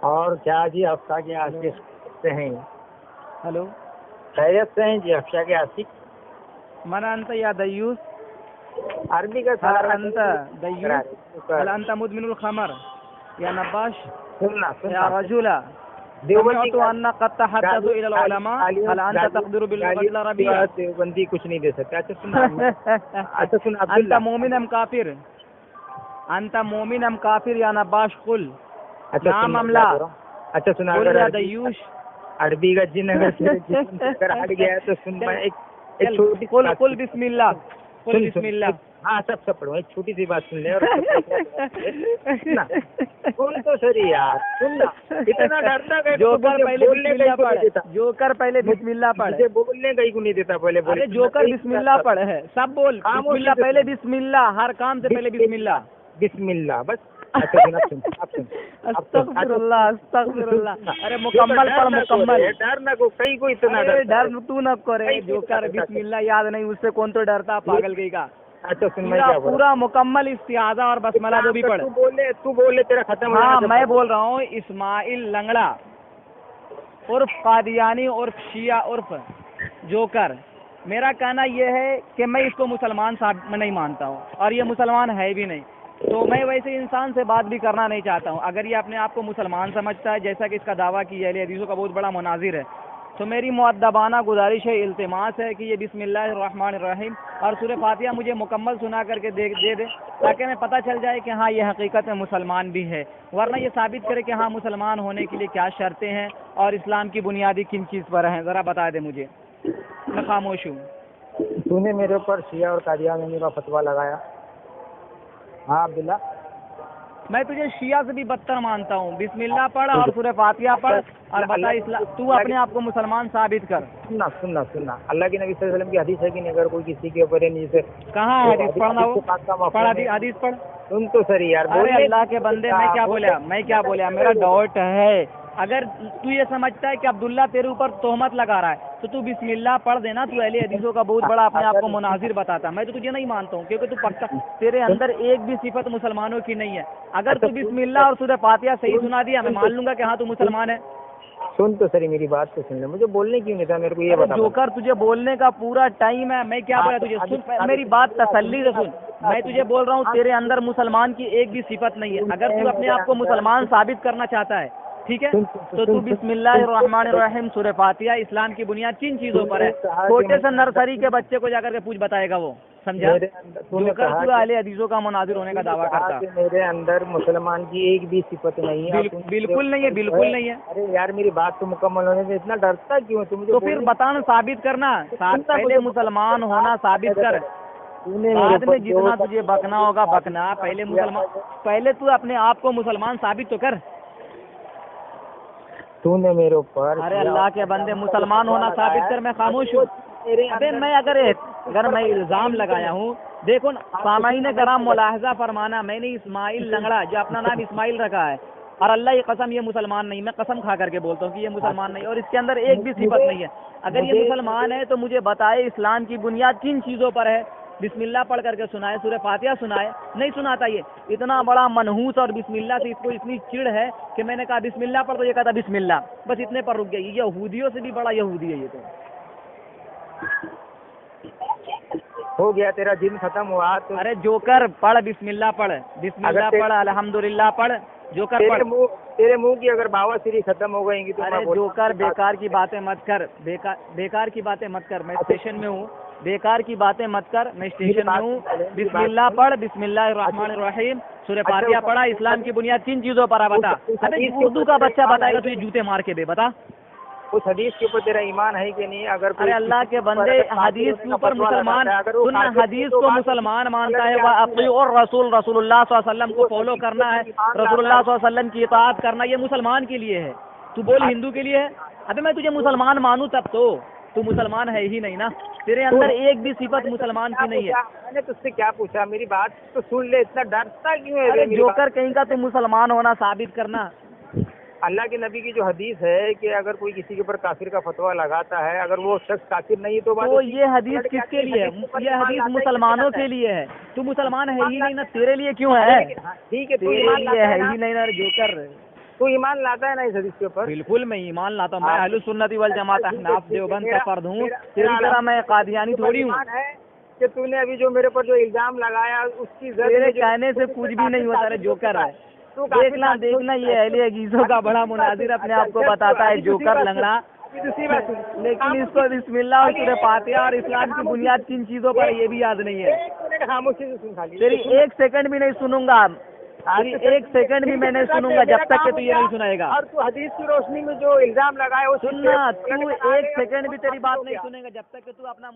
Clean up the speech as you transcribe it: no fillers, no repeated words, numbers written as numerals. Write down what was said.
اور کیا جی افشا کے عاشق سے ہیں؟ ہلو خیریت سے ہیں جی افشا کے عاشق؟ من انت یا دیوس عربی کا هل سارا انت دیوس هل انت مدمن الخمر یا نباش سننا یا رجل دیوبندی سمعت ان قد تحدثوا الى العلماء هل انت تقدر باللغة العربية دیوبندی کچھ نہیں دے سکتا. اچھا سننا اچھا سن انت عبداللہ مؤمن ام کافر انت مؤمن ام کافر یا نباش قل اچھا نعم سننا ام لا اچھا سنا قل اگر یا عربی دیوش عربی کا جن اگر تیرے جسم سے اگر ہٹ گیا ہے تو سن میں ایک چھوٹی سی قل بات قل بسم اللہ قل سن بسم اللہ ہاں سب پڑھو ایک چھوٹی سی بات سن لے اور سننا سن تو سری یار سننا اتنا ڈرتا کہ جوکر پہلے بولنے بسم اللہ کا پڑھ دیتا جوکر پہلے بسم اللہ پڑھ مجھے بولنے کا ہی کو نہیں دیتا پہلے ارے جوکر بسم اللہ پڑھ ہے سب بول بسم اللہ پہلے بسم اللہ ہر کام سے پہلے بسم اللہ بسم اللہ بس. اچھا سن اب سن استغفر اللہ استغفر اللہ. ارے مکمل پڑھ مکمل. ڈر نہ کو کہیں کو اتنا ڈر تو نہ کرے جوکر بسم اللہ یاد نہیں اس سے کون تو ڈرتا پاگل گئی کا. اچھا سن میں کیا بول پورا مکمل استعاذہ اور بسملہ جو بھی پڑھ. تو بولے تیرا ختم ہو ہاں جانا. میں بول رہا ہوں اسماعیل لنگڑا عرف قادیانی عرف شیعہ عرف جوکر. میرا کہنا یہ ہے کہ میں اس کو مسلمان صاحب میں نہیں مانتا ہوں اور یہ مسلمان ہے بھی نہیں. تو میں ویسے انسان سے بات بھی کرنا نہیں چاہتا ہوں. اگر یہ اپنے آپ کو مسلمان سمجھتا ہے جیسا کہ اس کا دعویٰ کی اہل حدیثوں کا بہت بڑا مناظر ہے تو میری مؤدبانہ گزارش ہے التماس ہے کہ یہ بسم اللہ الرحمن الرحیم اور سورہ فاتحہ مجھے مکمل سنا کر کے دے دے تاکہ میں پتہ چل جائے کہ ہاں یہ حقیقت میں مسلمان بھی ہے. ورنہ یہ ثابت کرے کہ ہاں مسلمان ہونے کے لیے کیا شرطیں ہیں اور اسلام کی بنیادی کن چیز پر ہیں ذرا بتا دے مجھے. میں خاموش ہوں. تو نے میرے اوپر شیعہ اور قادیانی کا فتویٰ لگایا. ہاں عبداللہ میں تجھے شیعہ سے بھی بدتر مانتا ہوں. بسم اللہ پڑھ اور سورہ فاتحہ پڑھ اور بتا تو اپنے آپ کو مسلمان ثابت کر. سننا اللہ کے نبی صلی اللہ علیہ وسلم کی حدیث ہے کہ نہیں اگر کوئی کسی کے اوپر جیسے کہاں ہے حدیث پڑھنا وہ پڑھ حدیث پڑھ. سن تو سری یار. ارے اللہ کے بندے میں کیا بولیا میرا ڈاؤٹ ہے. اگر تو یہ سمجھتا ہے کہ عبداللہ تیرے اوپر تہمت لگا رہا ہے تو بسم اللہ پڑھ دینا. تو اہل حدیثوں کا بہت بڑا اپنے آپ کو مناظر بتاتا. میں تو تجھے نہیں مانتا ہوں کیونکہ تو پکا تیرے اندر ایک بھی صفت مسلمانوں کی نہیں ہے. اگر تو بسم اللہ اور سورہ فاتحہ صحیح سنا دیا میں مان لوں گا کہ ہاں تو مسلمان ہے. سن تو سری میری بات تو سن لے. مجھے بولنے کیوں نہیں تھا میرے کو یہ بتا. جوکر تجھے بولنے کا پورا ٹائم ہے. میں کیا بولا تجھے سن میری بات تسلی سے سن. میں تجھے بول رہا ہوں تیرے اندر مسلمان کی ایک بھی صفت نہیں ہے. اگر تو اپنے آپ کو مسلمان ثابت کرنا چاہتا ہے ٹھیک ہے تو بسم اللہ الرحمن الرحیم سورہ فاتحہ اسلام کی بنیاد کن چیزوں پر ہے. چھوٹے سے نرسری کے بچے کو جا کر کے پوچھ بتائے گا وہ. سمجھا. جوکر تو اہل حدیثوں کا مناظر ہونے کا دعویٰ کرتا. میرے اندر مسلمان کی ایک بھی صفت نہیں ہے. بالکل نہیں ہے بالکل نہیں ہے. ارے یار میری بات تو مکمل ہونے سے اتنا ڈرتا کیوں ہے؟ تو پھر بتانا ثابت کرنا. پہلے مسلمان ہونا ثابت کر. بعد میں جتنا تجھے بکنا ہوگا بکنا. پہلے تو اپنے آپ کو مسلمان ثابت تو کر. تو نے میرے اوپر ارے اللہ کے بندے مسلمان ہونا ثابت کر. میں خاموش ہوں. ابے میں اگر میں الزام لگایا ہوں دیکھو سامعین کرام ملاحظہ فرمانا. میں نے اسماعیل لنگڑا جو اپنا نام اسماعیل رکھا ہے اور اللہ کی قسم یہ مسلمان نہیں. میں قسم کھا کر کے بولتا ہوں کہ یہ مسلمان نہیں اور اس کے اندر ایک بھی صفت نہیں ہے. اگر یہ مسلمان ہے تو مجھے بتائے اسلام کی بنیاد کن چیزوں پر ہے. بسم اللہ پڑھ کر کے سنائے سورہ فاتحہ سنائے. نہیں سناتا. یہ اتنا بڑا منحوس اور بسم اللہ سے اس کو اتنی چڑ ہے کہ میں نے کہا بسم اللہ پڑھ تو یہ کہتا بسم اللہ. بس اتنے پر رک گئی. یہ یہودیوں سے بھی بڑا یہودی ہے یہ تو. ہو گیا تیرا جن ختم ہوا تو. ارے جوکر پڑھ بسم اللہ پڑھ بسم اللہ پڑھ الحمدللہ پڑھ. جوکر تیرے منہ کی اگر باواسری ختم ہو گئی گی تو. ارے جوکر بیکار کی باتیں مت کر. بیکار کی باتیں مت کر. میں اسٹیشن میں ہوں. بیکار کی باتیں مت کر. میں اسٹیشن میں ہوں. بسم اللہ پڑھ بسم اللہ الرحمن الرحیم سورہ فاتحہ پڑھا. اسلام کی بنیاد کن چیزوں پر ہے بتا. ابے اردو کا بچہ بتائے گا تجھے جوتے مار کے. بتا اس حدیث کے اوپر تیرا ایمان ہے کہ نہیں. اگر ارے اللہ کے بندے حدیث کے اوپر مسلمان سننا. حدیث کو مسلمان مانتا ہے وہ اور رسول اللہ صلی اللہ علیہ وسلم کو فالو کرنا ہے. رسول اللہ صلی اللہ علیہ وسلم کی اطاعت کرنا یہ مسلمان کے لیے ہے. تو بول ہندو کے لیے ہے. ابھی میں تجھے مسلمان مانوں تب تو مسلمان ہے ہی نہیں نا. تیرے اندر ایک بھی صفت مسلمان کی نہیں ہے. میں نے تجھ سے کیا پوچھا. میری بات تو سن لے. اتنا ڈرتا کیوں ہے. جوکر کہیں کا تو مسلمان ہونا ثابت کرنا. اللہ کے نبی کی جو حدیث ہے کہ اگر کوئی کسی کے اوپر کافر کا فتویٰ لگاتا ہے اگر وہ شخص کافر نہیں تو یہ حدیث کس کے لیے ہے. یہ حدیث مسلمانوں کے لیے ہے. تو مسلمان ہے ہی نہیں نا. تیرے لیے کیوں ہے. ٹھیک ہے تیرے لیے ہے ہی نہیں نا. جوکر تو ایمان لاتا ہے نا اس حدیث کے اوپر؟ بالکل میں ایمان لاتا ہوں. میں اہل سنت والجماعت احناف دیوبند کا فرد ہوں. تیری طرح میں قادیانی تھوڑی ہوں. ایمان ہے کہ تو نے ابھی جو میرے پر جو الزام لگایا اس کی زد تیرے میں جو- کہنے سے کچھ بھی نہیں ہوتا رہے جوکر ہے. تو کافر دیکھنا دیکھنا یہ اہل عزیزوں کا بڑا مناظر اپنے آپ کو بتاتا ہے جوکر لنگڑا. دوسری بات سن. لیکن اس کو بسم اللہ اور سورہ فاتحہ اور اسلام کی بنیاد کن چیزوں پر ہے یہ بھی یاد نہیں ہے. ایک منٹ خاموشی سے سن خالی. تیری ایک سیکنڈ بھی نہیں سنوں گا. تیری ایک سیکنڈ بھی میں نہیں سنوں گا جب تک کہ تو یہ نہیں سنائے گا. اور تو حدیث کی روشنی میں جو الزام لگائے وہ سننا تو ایک سیکنڈ بھی تیری بات نہیں سنے گا جب تک کہ تو اپنا